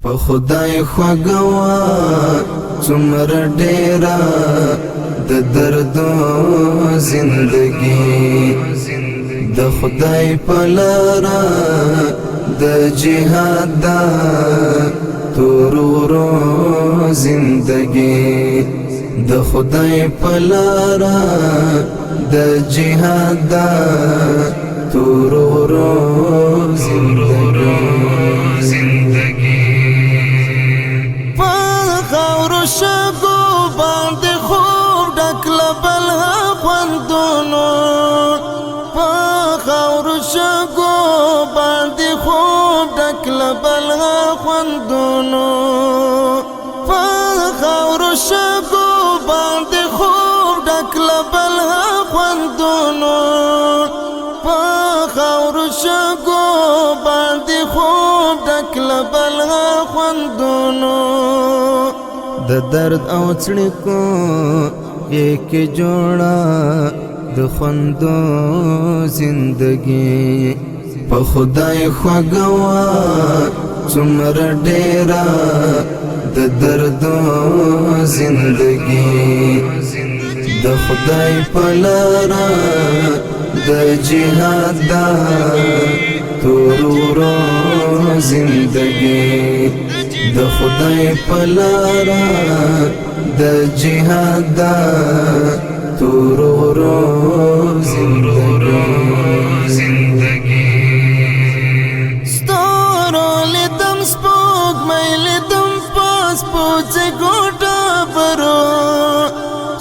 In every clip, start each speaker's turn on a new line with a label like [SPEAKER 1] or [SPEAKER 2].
[SPEAKER 1] په خدای خوږوا څومره ډیره د دردو زندگی د خدای په لاره د جهاد دا تورورو زندگی د خدای په لاره د جهاد دا تورورو زندگی
[SPEAKER 2] په خاورو شګو باندې خوب ډک لبل خوندونو په خاورو شګو باندې خوب ډک لبل خوندونو په خاورو شګو باندې خوب ډک لبل خوندونو په خاورو شګو باندې خوب ډک لبل خوندونو
[SPEAKER 1] د درد او څړیکو یک جوړا د خوندو زندگی په خدای خوږوا څومره ډیره د دردو زندگی د خدای په لاره د جهاد دا تورورو زندگی د خدای په لاره د جهاد دا تورورو زندگی
[SPEAKER 2] ستورو لیدم سپوږمۍ لیدم پاس پوڅې ګوټه برو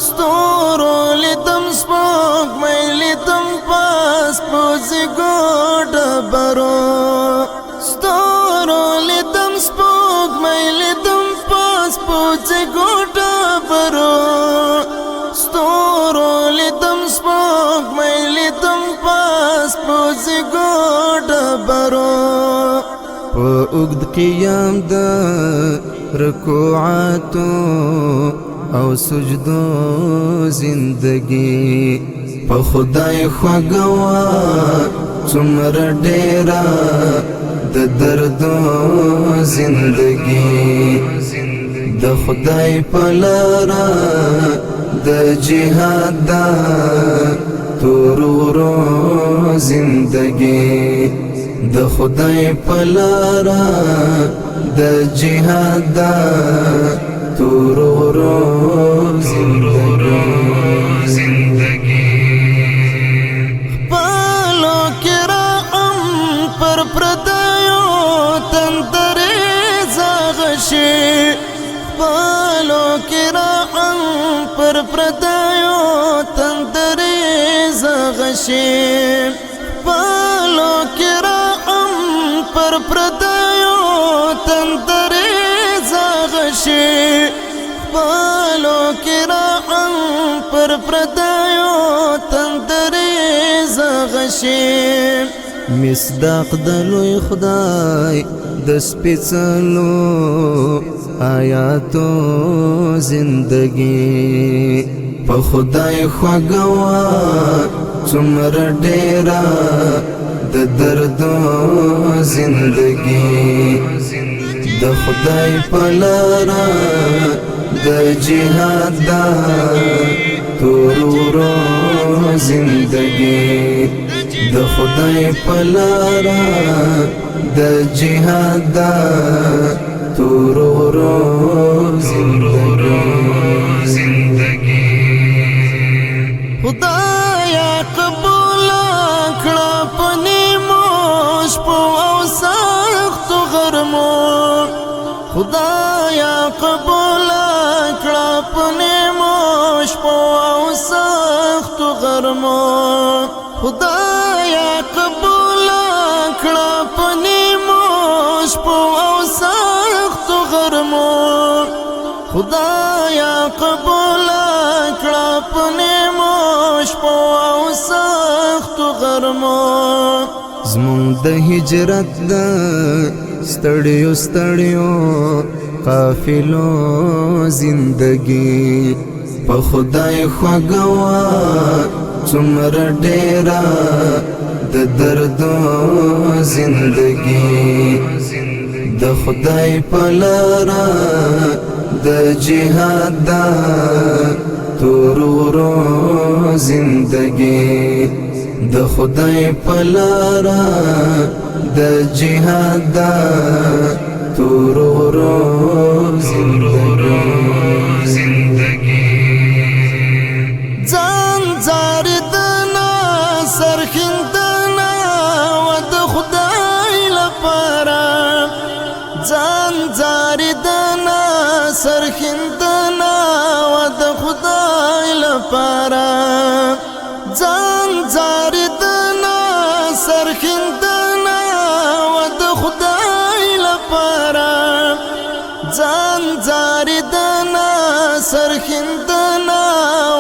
[SPEAKER 2] ستورو لیدم سپوږمۍ لیدم پاس پوڅې ګوټه برو ستورو لیدم سپوږمۍ لیدم پاس پوڅې ګوټه برو ستورو لیدم سپوږمۍ لیدم پاس پوڅې ګوټه برو
[SPEAKER 1] په اوږد قیام د رکوعاتو او سجدو زندگی په خدای خوږوا څومره ډیره د دردو زندگی د خدای په لاره د جهاد دا تورورو زندگی د خدای په لاره د جهاد دا تورورو زندگی
[SPEAKER 2] خپلو کې رحم پر پردیو تندرې زغشي خپلو کې رحم پر پردیو تندرې زغشي خپلو کې رحم پر پردیو تندرې زغشي خپلو کې رحم پر پردیو تندرې زغشي
[SPEAKER 1] مصداق د لوی خدای د سپېڅلو آیاتو زندگی په خدای خوږوا څومره ډیره د دردو زندگی د خدای په لاره د جهاد دا تورورو زندگی د خدای په لاره د جهاد دا تورورو زندگی
[SPEAKER 2] خدایا قبول کړه په نیمو شپو او سختو غرمو خدایا قبول کړه په نیمو شپو او سختو غرمو خدایا قبول کړه په نیمو شپو او سختو غرمو خدایا قبول کړه په نیمو شپو او سختو غرمو
[SPEAKER 1] زمونږ د هجرت د ستړیو ستړیو قافلو زندگی په خدای خوږوا څومره ډیره د دردو زندگی د خدای په لاره د جهاد دا تور ورو زندگی د خدای په لاره د جهاد دا تور ورو زندگی
[SPEAKER 2] ځان زاردنا سرخندنا و د خدای لپاره ځان زاردنا سرخندنا و د خدای لپاره ځان زاردنا سرخندنا و د خدای لپاره ځان زاردنا سرخندنا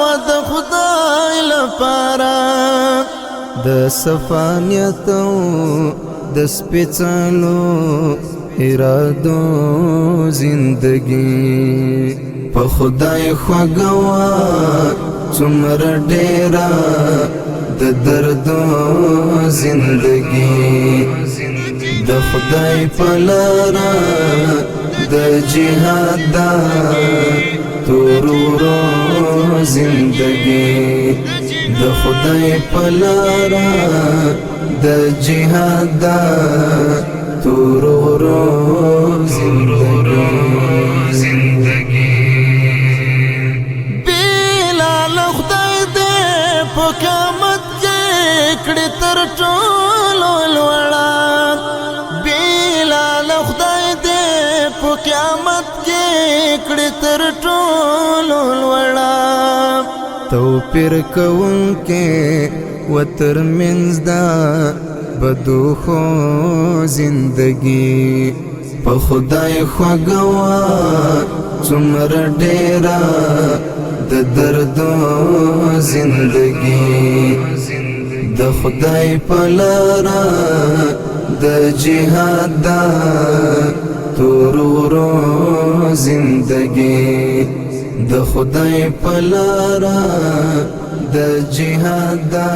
[SPEAKER 2] و د خدای لپاره
[SPEAKER 1] د صفانیت او د سپېڅلو ارادو زندگی په خدای خوږه څومره ډېره د دردو زندگی د خدای په لاره د جهاد دا تور ورو زندگی د خدای په لاره د جهاد دا تور ورو زندگی
[SPEAKER 2] بلال خدای دې په قیامت کې کړي تر ټولو لوړه بلال خدای دې په قیامت کې کړي تر ټولو لوړه
[SPEAKER 1] توپیر کوونکې و ترمنځ دا بدو خو زندگی په خدای خوږه څومره ډېره د دردو زندگی د خدای په لاره د جهاد دا تور ورو زندگی د خدای په لاره د جهاد دا